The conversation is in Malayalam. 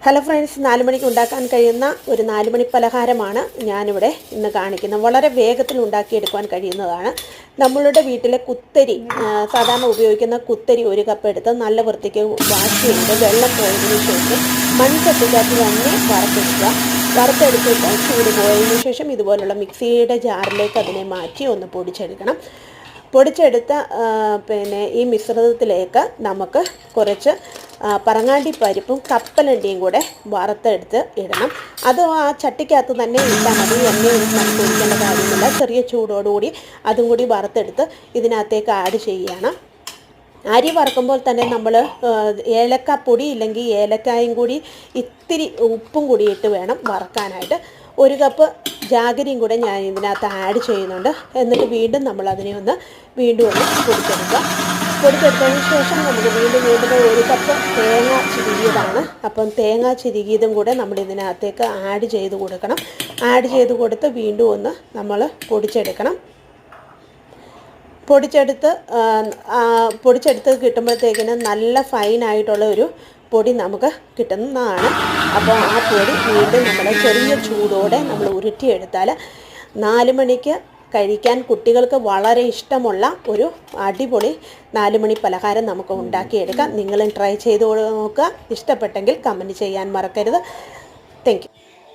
ഹലോ ഫ്രണ്ട്സ്, 4 മണിക്ക് ഉണ്ടാക്കാൻ കഴിയുന്ന ഒരു 4 മണി പലഹാരമാണ് ഞാനിവിടെ ഇന്ന് കാണിക്കുന്നത്. വളരെ വേഗത്തിൽ ഉണ്ടാക്കിയെടുക്കാൻ കഴിയുന്നതാണ്. നമ്മളുടെ വീട്ടിലെ കുത്തരി, സാധാരണ ഉപയോഗിക്കുന്ന കുത്തരി 1 കപ്പ് എടുത്ത് നല്ല വൃത്തിക്ക് വാഷ് ചെയ്ത് വെള്ളം പോയതിനു ശേഷം മൺചട്ടിക്കകത്ത് തന്നെ വറുത്തെടുക്കുക. വറുത്തെടുത്തിട്ട് ചൂട് പോയതിനു ശേഷം ഇതുപോലുള്ള മിക്സിയുടെ ജാറിലേക്ക് അതിനെ മാറ്റി ഒന്ന് പൊടിച്ചെടുക്കണം. പൊടിച്ചെടുത്ത ഈ മിശ്രിതത്തിലേക്ക് നമുക്ക് കുറച്ച് പറങ്ങാണ്ടി പരിപ്പും കപ്പലണ്ടിയും കൂടെ വറുത്തെടുത്ത് ഇടണം. അത് ആ ചട്ടിക്കകത്ത് തന്നെ ഇട്ടാൽ മതി, എണ്ണയൊന്നും നമുക്ക് ഒഴിക്കേണ്ട കാര്യമില്ല. ചെറിയ ചൂടോടുകൂടി അതും കൂടി വറുത്തെടുത്ത് ഇതിനകത്തേക്ക് ആഡ് ചെയ്യുകയാണ്. അരി വറുക്കുമ്പോൾ തന്നെ നമ്മൾ ഏലക്കാപ്പൊടി ഇല്ലെങ്കിൽ ഏലക്കായും കൂടി ഇത്തിരി ഉപ്പും കൂടി ഇട്ട് വേണം വറുക്കാനായിട്ട്. 1 കപ്പ് ജാഗരിയും കൂടെ ഞാൻ ഇതിനകത്ത് ആഡ് ചെയ്യുന്നുണ്ട്. എന്നിട്ട് വീണ്ടും നമ്മളതിനെ വീണ്ടും ഒന്ന് പൊടിച്ചെടുക്കുക. പൊടിച്ചെടുത്തതിന് ശേഷം നമുക്ക് വീണ്ടും 1 കപ്പ് തേങ്ങ ചിരുകിയതാണ്. അപ്പം തേങ്ങ ചിരുകിയതും കൂടെ നമ്മൾ ഇതിനകത്തേക്ക് ആഡ് ചെയ്ത് കൊടുക്കണം. ആഡ് ചെയ്ത് കൊടുത്ത് വീണ്ടും ഒന്ന് നമ്മൾ പൊടിച്ചെടുക്കണം. പൊടിച്ചെടുത്ത് കിട്ടുമ്പോഴത്തേക്കിന് നല്ല ഫൈനായിട്ടുള്ള ഒരു പൊടി നമുക്ക് കിട്ടുന്നതാണ്. അപ്പോൾ ആ പൊടി വീണ്ടും നമ്മൾ ചെറിയ ചൂടോടെ നമ്മൾ ഉരുട്ടിയെടുത്താൽ 4 മണിക്ക് കഴിക്കാൻ കുട്ടികൾക്ക് വളരെ ഇഷ്ടമുള്ള ഒരു അടിപൊളി 4 മണി പലഹാരം നമുക്ക് ഉണ്ടാക്കിയെടുക്കാം. നിങ്ങളും ട്രൈ ചെയ്ത് നോക്കുക. ഇഷ്ടപ്പെട്ടെങ്കിൽ കമൻറ്റ് ചെയ്യാൻ മറക്കരുത്. Thank you.